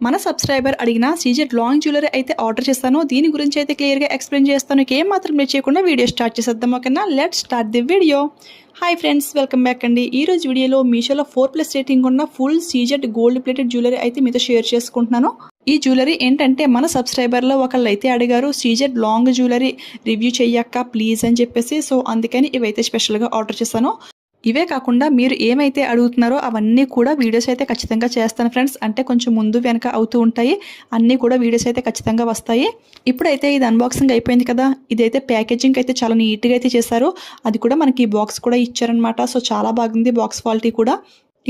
మన సబ్స్క్రైబర్ అడిగిన CZ long jewellery అయితే ఆర్డర్ చేస్తాను. దీని గురించి అయితే క్లియర్గా ఎక్స్ప్లెయిన్ చేస్తాను. ఏం మాత్రం లేట్ చేయకుండా వీడియో స్టార్ట్ చేసేద్దాం. ఓకేనా, let's start the video. Hi friends, welcome back అండి. ఈ రోజు వీడియోలో మీషోలో 4+ రేటింగ్ ఉన్న full CZ gold plated jewellery అయితే మీతో షేర్ చేసుకుంటున్నాను. ఈ జ్యువెలరీ ఏంటంటే మన సబ్స్క్రైబర్లో ఒకళ్ళు అయితే అడిగారు సీజెడ్ లాంగ్ జ్యువెలరీ రివ్యూ చెయ్యక్క ప్లీజ్ అని చెప్పేసి. సో అందుకని ఇవైతే స్పెషల్గా ఆర్డర్ చేస్తాను. ఇవే కాకుండా మీరు ఏమైతే అడుగుతున్నారో అవన్నీ కూడా వీడియోస్ అయితే ఖచ్చితంగా చేస్తాను ఫ్రెండ్స్. అంటే కొంచెం ముందు వెనక అవుతూ ఉంటాయి, అన్నీ కూడా వీడియోస్ అయితే ఖచ్చితంగా వస్తాయి. ఇప్పుడైతే ఇది అన్బాక్సింగ్ అయిపోయింది కదా. ఇదైతే ప్యాకేజింగ్ అయితే చాలా నీట్గా అయితే చేశారు. అది కూడా మనకి బాక్స్ కూడా ఇచ్చారనమాట. సో చాలా బాగుంది బాక్స్ క్వాలిటీ కూడా.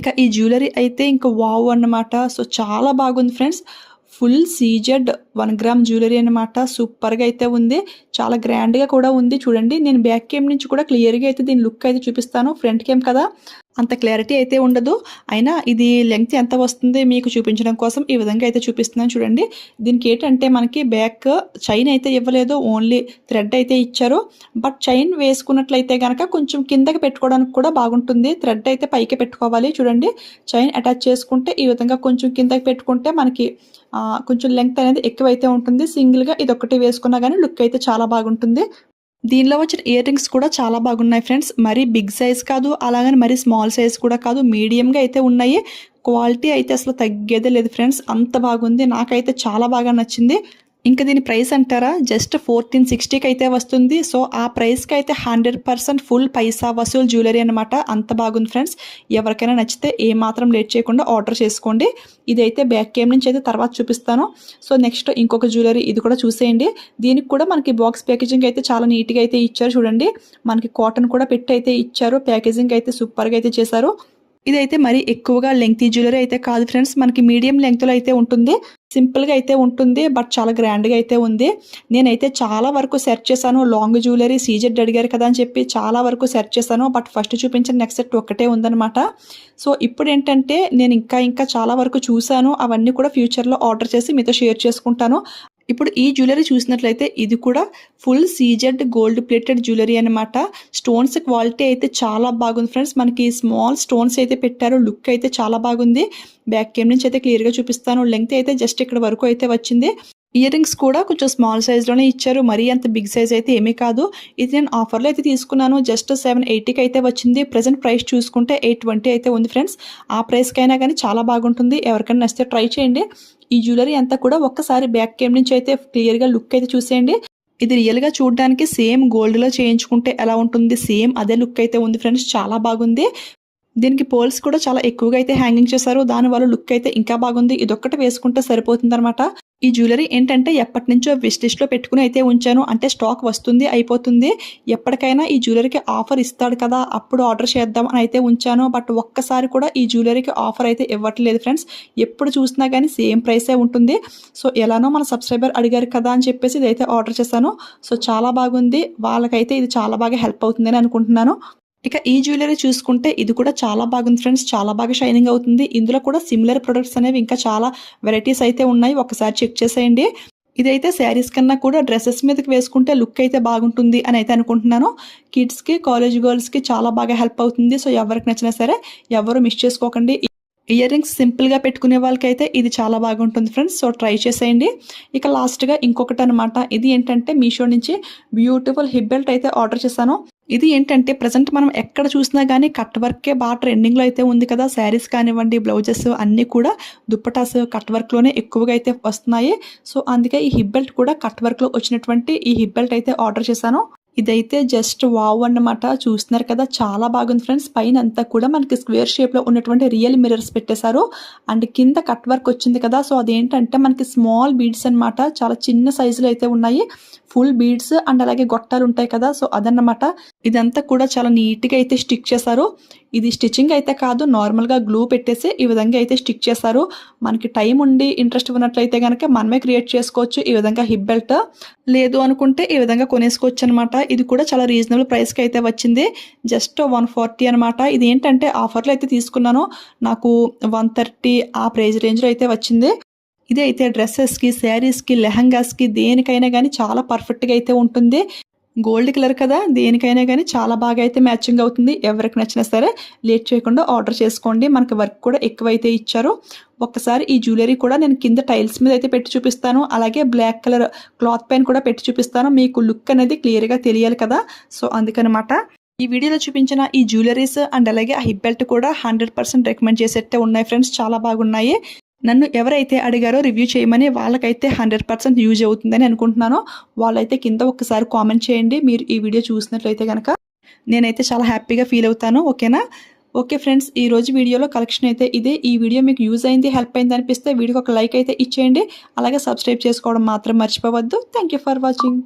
ఇక ఈ జ్యువెలరీ అయితే ఇంకా వావ్ అన్నమాట. సో చాలా బాగుంది friends. Full CZ 1 gram jewellery అనమాట. సూపర్గా అయితే ఉంది, చాలా గ్రాండ్గా కూడా ఉంది. చూడండి, నేను బ్యాక్ కేమ్ నుంచి కూడా క్లియర్గా అయితే దీని లుక్ అయితే చూపిస్తాను. ఫ్రంట్ కేమ్ కదా అంత క్లారిటీ అయితే ఉండదు, అయినా ఇది లెంగ్త్ ఎంత వస్తుంది మీకు చూపించడం కోసం ఈ విధంగా అయితే చూపిస్తున్నాను. చూడండి, దీనికి ఏంటంటే మనకి బ్యాక్ చైన్ అయితే ఇవ్వలేదు, ఓన్లీ థ్రెడ్ అయితే ఇచ్చారు. బట్ చైన్ వేసుకున్నట్లయితే కనుక కొంచెం కిందకి పెట్టుకోవడానికి కూడా బాగుంటుంది. థ్రెడ్ అయితే పైకి పెట్టుకోవాలి. చూడండి, చైన్ అటాచ్ చేసుకుంటే ఈ విధంగా కొంచెం కిందకి పెట్టుకుంటే మనకి కొంచెం లెంగ్త్ అనేది ఎక్కువైతే ఉంటుంది. సింగిల్గా ఇది ఒకటి వేసుకున్నా కానీ లుక్ అయితే చాలా బాగుంటుంది. దీనిలో వచ్చిన ఇయర్ రింగ్స్ కూడా చాలా బాగున్నాయి ఫ్రెండ్స్. మరీ బిగ్ సైజ్ కాదు, అలాగని మరీ స్మాల్ సైజ్ కూడా కాదు, మీడియంగా అయితే ఉన్నాయి. క్వాలిటీ అయితే అసలు తగ్గేదే లేదు ఫ్రెండ్స్, అంత బాగుంది. నాకైతే చాలా బాగా నచ్చింది. ఇంకా దీని ప్రైస్ అంటారా, జస్ట్ 1460కి అయితే వస్తుంది. సో ఆ ప్రైస్కి అయితే 100% ఫుల్ పైసా వసూలు జ్యువెలరీ అనమాట. అంత బాగుంది ఫ్రెండ్స్. ఎవరికైనా నచ్చితే ఏమాత్రం లేట్ చేయకుండా ఆర్డర్ చేసుకోండి. ఇదైతే బ్యాక్ కేమ్ నుంచి అయితే తర్వాత చూపిస్తాను. సో నెక్స్ట్ ఇంకొక జ్యువెలరీ, ఇది కూడా చూసేయండి. దీనికి కూడా మనకి బాక్స్ ప్యాకేజింగ్ అయితే చాలా నీట్గా అయితే ఇచ్చారు. చూడండి, మనకి కాటన్ కూడా పెట్టి అయితే ఇచ్చారు. ప్యాకేజింగ్ అయితే సూపర్గా అయితే చేశారు. ఇదైతే మరి ఎక్కువగా లెంగ్తీ జ్యువెలరీ అయితే కాదు ఫ్రెండ్స్, మనకి మీడియం లెంగ్త్లో అయితే ఉంటుంది. సింపుల్గా అయితే ఉంటుంది, బట్ చాలా గ్రాండ్గా అయితే ఉంది. నేనైతే చాలా వరకు సెర్చ్ చేశాను. లాంగ్ జ్యువెలరీ సీజెడ్ అడిగారు కదా అని చెప్పి చాలా వరకు సెర్చ్ చేశాను. బట్ ఫస్ట్ చూపించిన నెక్స్ట్ సెట్ ఒక్కటే ఉందన్నమాట. సో ఇప్పుడు ఏంటంటే నేను ఇంకా చాలా వరకు చూశాను. అవన్నీ కూడా ఫ్యూచర్లో ఆర్డర్ చేసి మీతో షేర్ చేసుకుంటాను. ఇప్పుడు ఈ జ్యువెలరీ చూసినట్లయితే ఇది కూడా full CZ gold plated jewellery అనమాట. స్టోన్స్ క్వాలిటీ అయితే చాలా బాగుంది ఫ్రెండ్స్. మనకి స్మాల్ స్టోన్స్ అయితే పెట్టారు. లుక్ అయితే చాలా బాగుంది. బ్యాక్ కేమ్ నుంచి అయితే క్లియర్గా చూపిస్తాను. లెంగ్త్ అయితే జస్ట్ ఇక్కడ వరకు అయితే వచ్చింది. ఇయర్ రింగ్స్ కూడా కొంచెం స్మాల్ సైజ్లోనే ఇచ్చారు, మరీ అంత బిగ్ సైజ్ అయితే ఏమీ కాదు. ఇది నేను ఆఫర్లో అయితే తీసుకున్నాను. జస్ట్ 780కి అయితే వచ్చింది. ప్రజెంట్ ప్రైస్ చూసుకుంటే 820 అయితే ఉంది ఫ్రెండ్స్. ఆ ప్రైస్కైనా కానీ చాలా బాగుంటుంది. ఎవరికైనా నచ్చితే ట్రై చేయండి. ఈ జ్యువెలరీ అంతా కూడా ఒక్కసారి బ్యాక్ కేమ్ నుంచి అయితే క్లియర్గా లుక్ అయితే చూసేయండి. ఇది రియల్గా చూడడానికి సేమ్ గోల్డ్లో చేయించుకుంటే ఎలా ఉంటుంది, సేమ్ అదే లుక్ అయితే ఉంది ఫ్రెండ్స్. చాలా బాగుంది. దీనికి పోల్స్ కూడా చాలా ఎక్కువగా అయితే హ్యాంగింగ్ చేశారు. దానివల్ల లుక్ అయితే ఇంకా బాగుంది. ఇదొక్కటి వేసుకుంటే సరిపోతుంది అనమాట. ఈ జ్యువెలరీ ఏంటంటే ఎప్పటి నుంచో విష్ లిస్ట్లో పెట్టుకుని అయితే ఉంచాను. అంటే స్టాక్ వస్తుంది, అయిపోతుంది. ఎప్పటికైనా ఈ జ్యువెలరీకి ఆఫర్ ఇస్తాడు కదా, అప్పుడు ఆర్డర్ చేద్దాం అని అయితే ఉంచాను. బట్ ఒక్కసారి కూడా ఈ జ్యువెలరీకి ఆఫర్ అయితే ఇవ్వట్లేదు ఫ్రెండ్స్. ఎప్పుడు చూసినా కానీ సేమ్ ప్రైసే ఉంటుంది. సో ఎలానో మన సబ్స్క్రైబర్ అడిగారు కదా అని చెప్పేసి ఇదైతే ఆర్డర్ చేశాను. సో చాలా బాగుంది. వాళ్ళకైతే ఇది చాలా బాగా హెల్ప్ అవుతుందని అనుకుంటున్నాను. ఇక ఈ జ్యువెలరీ చూసుకుంటే ఇది కూడా చాలా బాగుంది ఫ్రెండ్స్. చాలా బాగా షైనింగ్ అవుతుంది. ఇందులో కూడా సిమిలర్ ప్రొడక్ట్స్ అనేవి ఇంకా చాలా వెరైటీస్ అయితే ఉన్నాయి. ఒకసారి చెక్ చేసేయండి. ఇదైతే శారీస్ కన్నా కూడా డ్రెస్సెస్ మీదకి వేసుకుంటే లుక్ అయితే బాగుంటుంది అని అయితే అనుకుంటున్నాను. కిడ్స్కి, కాలేజ్ గర్ల్స్కి చాలా బాగా హెల్ప్ అవుతుంది. సో ఎవరికి నచ్చినా సరే ఎవరు మిస్ చేసుకోకండి. ఇయర్ రింగ్స్ సింపుల్గా పెట్టుకునే వాళ్ళకైతే ఇది చాలా బాగుంటుంది ఫ్రెండ్స్. సో ట్రై చేసేయండి. ఇక లాస్ట్గా ఇంకొకటి అనమాట. ఇది ఏంటంటే మీషో నుంచి బ్యూటిఫుల్ హిప్ బెల్ట్ అయితే ఆర్డర్ చేశాను. ఇది ఏంటంటే ప్రజెంట్ మనం ఎక్కడ చూసినా కానీ కట్ వర్కే బాగా ట్రెండింగ్లో అయితే ఉంది కదా. శారీస్ కానివ్వండి, బ్లౌజెస్ అన్నీ కూడా దుప్పటాస్ కట్ వర్క్లోనే ఎక్కువగా అయితే వస్తున్నాయి. సో అందుకే ఈ హిప్ బెల్ట్ కూడా కట్ వర్క్లో వచ్చినటువంటి ఈ హిప్ బెల్ట్ అయితే ఆర్డర్ చేశాను. ఇదైతే జస్ట్ వావ్ అన్నమాట. చూస్తున్నారు కదా, చాలా బాగుంది ఫ్రెండ్స్. పైన అంతా కూడా మనకి స్క్వేర్ షేప్లో ఉన్నటువంటి రియల్ మిర్రర్స్ పెట్టేశారు. అండ్ కింద కట్ వర్క్ వచ్చింది కదా. సో అదేంటంటే మనకి స్మాల్ బీడ్స్ అనమాట. చాలా చిన్న సైజులో అయితే ఉన్నాయి. ఫుల్ బీడ్స్ అండ్ అలాగే గొట్టాలు ఉంటాయి కదా. సో అదన్నమాట. ఇదంతా కూడా చాలా నీట్గా అయితే స్టిక్ చేశారు. ఇది స్టిచ్చింగ్ అయితే కాదు, నార్మల్గా గ్లూ పెట్టేసి ఈ విధంగా అయితే స్టిక్ చేశారు. మనకి టైం ఉండి ఇంట్రెస్ట్ ఉన్నట్లయితే కనుక మనమే క్రియేట్ చేసుకోవచ్చు ఈ విధంగా హిప్ బెల్ట్. లేదు అనుకుంటే ఈ విధంగా కొనేసుకోవచ్చు అనమాట. ఇది కూడా చాలా రీజనబుల్ ప్రైస్కి అయితే వచ్చింది. జస్ట్ 140 అనమాట. ఇది ఏంటంటే ఆఫర్లో అయితే తీసుకున్నాను. నాకు 130 ఆ ప్రైస్ రేంజ్లో అయితే వచ్చింది. ఇదైతే డ్రెస్సెస్కి, శారీస్కి, లెహంగాస్కి దేనికైనా కానీ చాలా పర్ఫెక్ట్గా అయితే ఉంటుంది. గోల్డ్ కలర్ కదా, దేనికైనా కానీ చాలా బాగా అయితే మ్యాచింగ్ అవుతుంది. ఎవరికి నచ్చినా సరే లేట్ చేయకుండా ఆర్డర్ చేసుకోండి. మనకి వర్క్ కూడా ఎక్కువైతే ఇచ్చారు. ఒక్కసారి ఈ జ్యువెలరీ కూడా నేను కింద టైల్స్ మీద అయితే పెట్టి చూపిస్తాను. అలాగే బ్లాక్ కలర్ క్లాత్ పైన కూడా పెట్టి చూపిస్తాను. మీకు లుక్ అనేది క్లియర్గా తెలియాలి కదా, సో అందుకనమాట. ఈ వీడియోలో చూపించిన ఈ జ్యువెలరీస్ అండ్ అలాగే ఆ హిప్ బెల్ట్ కూడా 100% రికమెండ్ చేసేట్టే ఉన్నాయి ఫ్రెండ్స్. చాలా బాగున్నాయి. నన్ను ఎవరైతే అడిగారో రివ్యూ చేయమని వాళ్ళకైతే 100% యూజ్ అవుతుందని అనుకుంటున్నాను. వాళ్ళైతే కింద ఒక్కసారి కామెంట్ చేయండి మీరు ఈ వీడియో చూసినట్లయితే కనుక. నేనైతే చాలా హ్యాపీగా ఫీల్ అవుతాను. ఓకేనా? ఓకే ఫ్రెండ్స్, ఈ రోజు వీడియోలో కలెక్షన్ అయితే ఇదే. ఈ వీడియో మీకు యూజ్ అయింది, హెల్ప్ అయింది అనిపిస్తే వీడియోకి ఒక లైక్ అయితే ఇచ్చేయండి. అలాగే సబ్స్క్రైబ్ చేసుకోవడం మాత్రం మర్చిపోవద్దు. Thank you for watching.